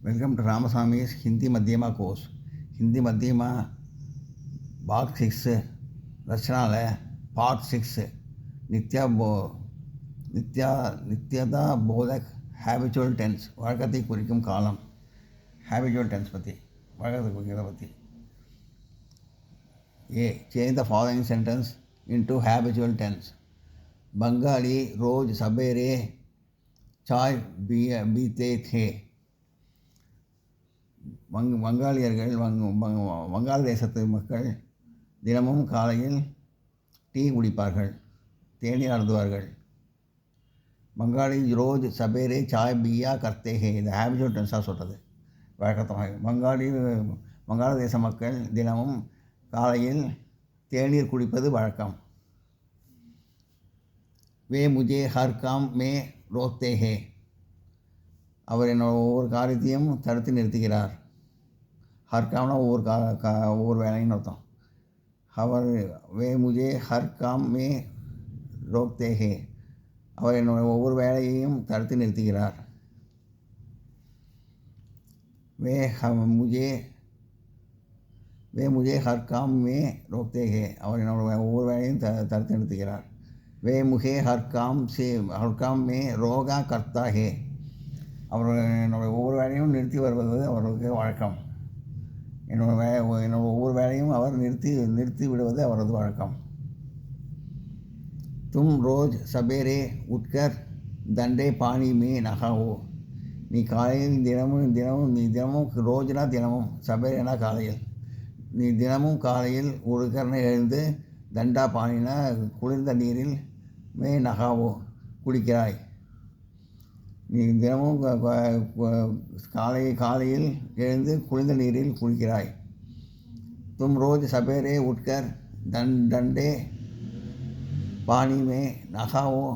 Welcome to Ramaswamy's Hindi Madhyama course. Hindi Madhyama Bhag 6 Rachanala Part 6 Nityada Bodhak Habitual Tense Vazhakathai Kurikkum Kalam Habitual Tense Pati Vazhakathai Kurikkum Pati. A. Change the following sentence into habitual tense. Bengali रोज सवेरे चाय पीते थे. வங்காளியர்கள் வங்காள தேசத்து மக்கள் தினமும் காலையில் tea குடிப்பார்கள், தேநீர் அருந்துவார்கள். வங்காளி ரோஜ் சபேரே சாய் பியா கர்த்தே ஹே, இந்த ஹேபிச்சுவல் டென்ஸாக சொல்கிறது வழக்கமாக. வங்காள தேச மக்கள் தினமும் காலையில் தேநீர் குடிப்பது வழக்கம். வே முஜே ஹர் காம் மே ரோக்தே ஹே, அவர் என்னோட ஒவ்வொரு காரியத்தையும் தடுத்து நிறுத்துகிறார். ஹர் காம்னா ஒவ்வொரு வேலைன்னு அர்த்தம். அவர் வே முஜே ஹர் காம் மே ரோக்தே ஹே, அவர் என்னோட ஒவ்வொரு வேலையையும் தடுத்து நிறுத்துகிறார். வே முஜே ஹர் காம் மே ரோக்தே ஹே, அவர் என்னோட ஒவ்வொரு வேலையும் தடுத்து நிறுத்துகிறார். வே முகே ஹர் காம் மே ரோகா கர்த்தா ஹே, அவர் என்னோடய ஒவ்வொரு வேலையும் நிறுத்தி வருவது அவர்களுக்கு வழக்கம். என்னோட ஒவ்வொரு வேலையும் அவர் நிறுத்தி விடுவது அவரது வழக்கம். தும் ரோஜ் சபேரே உட்கர் தண்டே பானி மே நகாவோ, நீ காலையில் தினமும் ரோஜ்னா தினமும், சபேரேனா காலையில், நீ தினமும் காலையில் உட்கர்னு எழுந்து தண்டா பானினா குளிர்ந்த நீரில் மே நகாவோ குளிக்கிறாய். நீ தினமும் காலையில் எழுந்து குளிர்ந்த நீரில் குளிக்கிறாய். தும் ரோஜ் சபேரே உட்கர் தண்டே பானி மே நகாவோ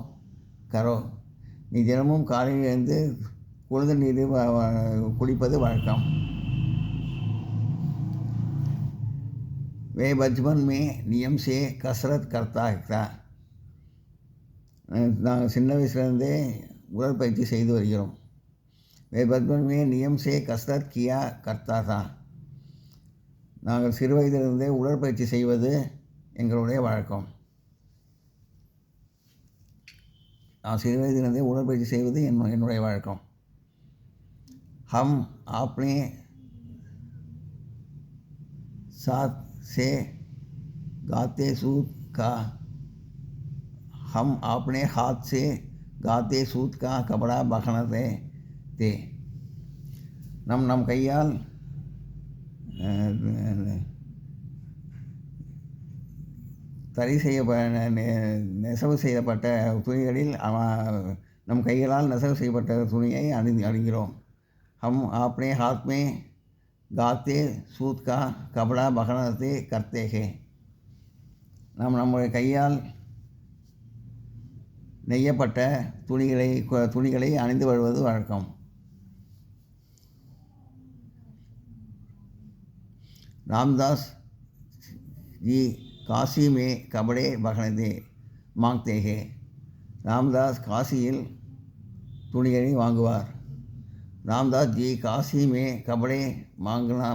கரோ, நீ தினமும் காலையில் எழுந்து குளிர்ந்த நீரில் குளிப்பது வழக்கம். வே பச்பன் மே நியம் சே கஸ்ரத் கர்த்தா ஹை, நாங்கள் சின்ன வயசுலேருந்தே உடற்பயிற்சி செய்து வருகிறோம். வே பச்பன் மே நியம் சே கஸ்ரத் கியா கர்த்தா தா, நாங்கள் சிறு வயதிலிருந்தே உடற்பயிற்சி செய்வது எங்களுடைய வழக்கம். நான் சிறு வயதிலிருந்தே உடற்பயிற்சி செய்வது என்னுடைய வழக்கம். ஹம் ஆப்னே சாத் से गाते सूत का हम अपने हाथ से गाते सूत का कपड़ा बखनते थे, நம் கையால் நெசவு செய்யப்பட்ட துணிகளில் நம் கைகளால் நெசவு செய்யப்பட்ட துணியை அணிகிறோம். ஹம் ஆப்னே ஹாத் மே गाते सूत का कपड़ा बखनते करते हैं, நம்முடைய கையால் நெய்யப்பட்ட துணிகளை அணிந்து வருவது வழக்கம். ராம்தாஸ் ஜி காசி மே கபடே பகனதே மாங்தே ஹே, ராம்தாஸ் காசியில் துணிகளை வாங்குவார். रामदास जी काशी में कपड़े मंगाना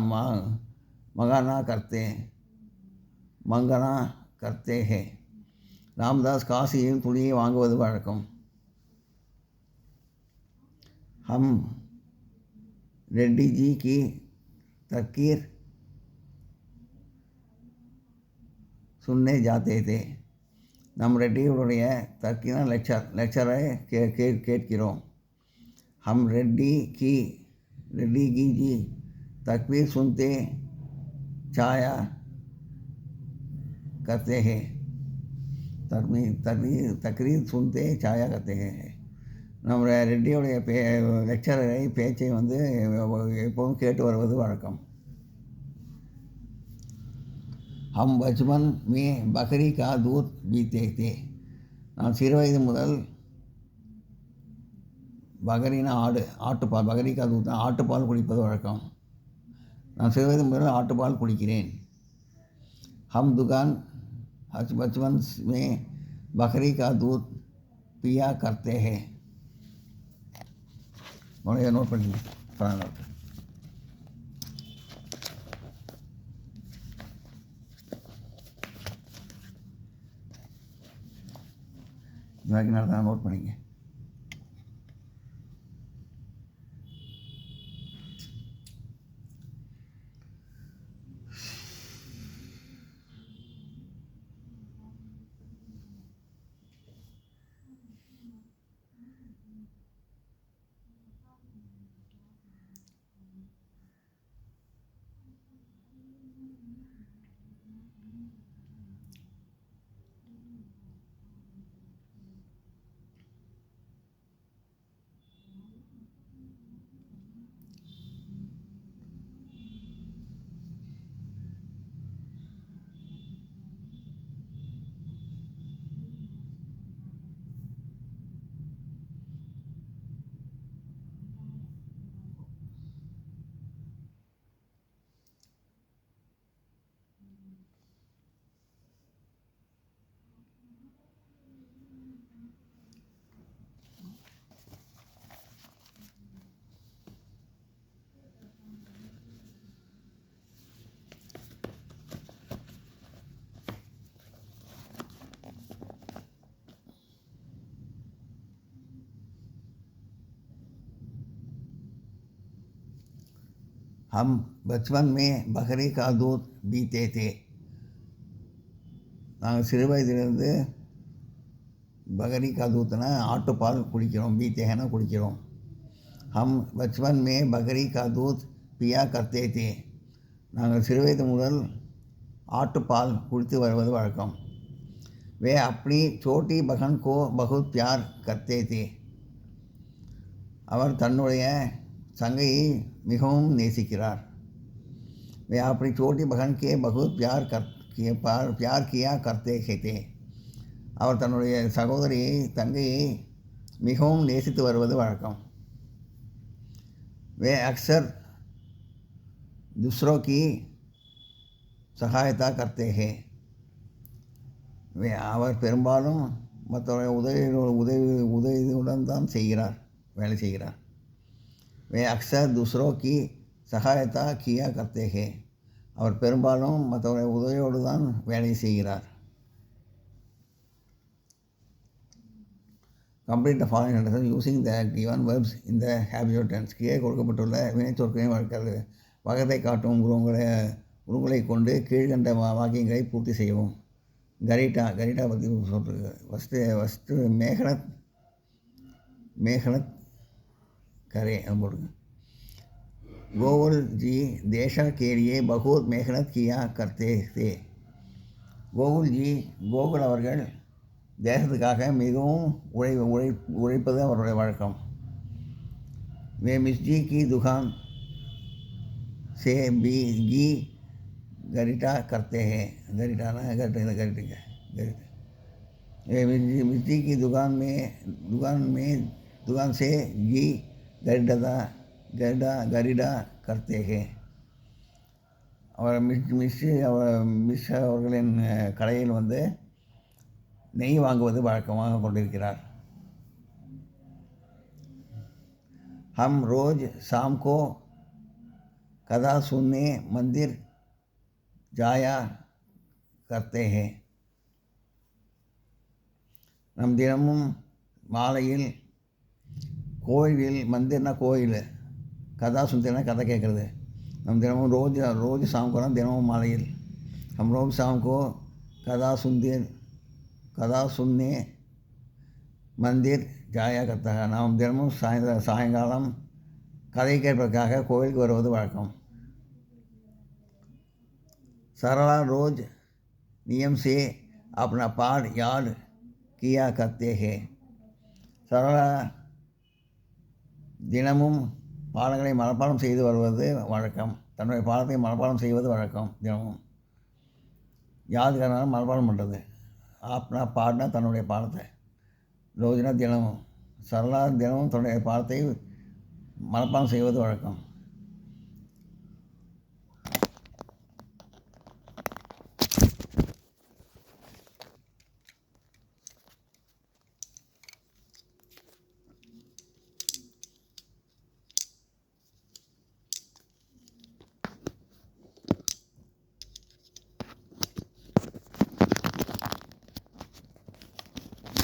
करते हैं, ராம்தாஸ் காசியில் துணியை வாங்குவது வழக்கம். हम रेड्डी जी की तकरीर सुनने जाते थे, நம் ரெட்டியுடைய தக்கீனா லெக்சரை கேட்கிறோம். हम रेड्डी की जी तकरीर सुनते छाया करते हैं, तकरीर सुनते छाया करते हैं. நம்ம ரெட்டியோடைய லெக்சரை பேச்சை எப்போதும் கேட்டு வருவது வழக்கம். हम बचपन में बकरी का दूध पीते थे, நான் சிறு வயது முதல் பகரினா ஆட்டுப்பால், பகரிக்கா தூத் ஆட்டுப்பால் குடிப்பது வழக்கம். நான் சிறு வயது முதல் ஆட்டுப்பால் குடிக்கிறேன். हम दुकान बचपन में बकरी का दूध पिया करते हैं. नोट பண்ணி बाकी நடந்தா நோட் பண்ணிங்க. हम बचपन में बकरी का दूध पीते थे. நாங்கள் சிறு வயதிலிருந்து बकरी का दूधனா ஆட்டுப்பால் குடிக்கிறோம். பீத்தேனா குடிக்கிறோம். हम बचपन में बकरी का दूध पिया करते थे. நாங்கள் சிறு வயது முதல் ஆட்டுப்பால் குடித்து வருவது வழக்கம். वे अपनी छोटी बहन को बहुत प्यार करते थे. அவர் தன்னுடைய தங்கையை மிகவும் நேசிக்கிறார். वे अपनी छोटी बहन के बहुत प्यार किया करते थे. அவர் தன்னுடைய சகோதரியை தங்கையை மிகவும் நேசித்து வருவது வழக்கம். वे अक्सर दूसरों की सहायता करते हैं. அவர் பெரும்பாலும் மற்றவருடைய உதவியுடன் தான் வேலை செய்கிறார். वे अक्सर दूसरों की सहायता किया करते हैं. அவர் பெரும்பாலும் மற்றவருடைய உதவியோடு தான் வேலை செய்கிறார். Complete the following sentence using the given verbs in the habitual tense. கீழே கொடுக்கப்பட்டுள்ள வினைச்சொற்களையும் வகத்தை காட்டும் உருவங்களை கொண்டு கீழ்கண்ட வாக்கியங்களை பூர்த்தி செய்யவும். கரிட்டா பற்றி சொல்லிருக்கு. ஃபஸ்ட்டு மேகனத் करे बोलूँगा. गोकुल जी देश के लिए बहुत मेहनत किया करते थे. கோகுல் ஜி கோகுல் அவர்கள் தேசத்துக்காக மிகவும் உழைப்பது அவருடைய வழக்கம். वे मिर्ची की दुकान से भी घी गरीटा करते हैं. गरीटा मिर्ची की दुकान से घी गरीडा करते हैं. அவர் மிஸ் அவர்களின் கடையில் நெய் வாங்குவது வழக்கமாக கொண்டிருக்கிறார். हम रोज़ शाम को कथा सुनने मंदिर जाया करते हैं. நம் தினமும் மாலையில் கோயிலில் மந்திர்னா கோயில், கதா சுந்தரனா கதை கேட்குறது. நம்ம தினமும் ரோஜ் शाम को தினமும் மாலையில் हम रोज़ शाम को कथा सुनने मंदिर जाया करता है. நாம் தினமும் சாயங்காலம் கதை கேட்பதற்காக கோயிலுக்கு வருவது வழக்கம். सरला रोज नियम से अपना पाठ याद किया करते हैं. सरला தினமும் பாடங்களை மனப்பாடம் செய்து வருவது வழக்கம். தன்னுடைய பாடத்தை மனப்பாடம் செய்வது வழக்கம். தினமும் யாதுக்காரனால மனப்பாடம் பண்ணுறது. ஆப்னா பாடினா தன்னுடைய பாடத்தை, ரோஜினா தினமும், சரளா தினமும் தன்னுடைய பாடத்தை மனப்பாடம் செய்வது வழக்கம்.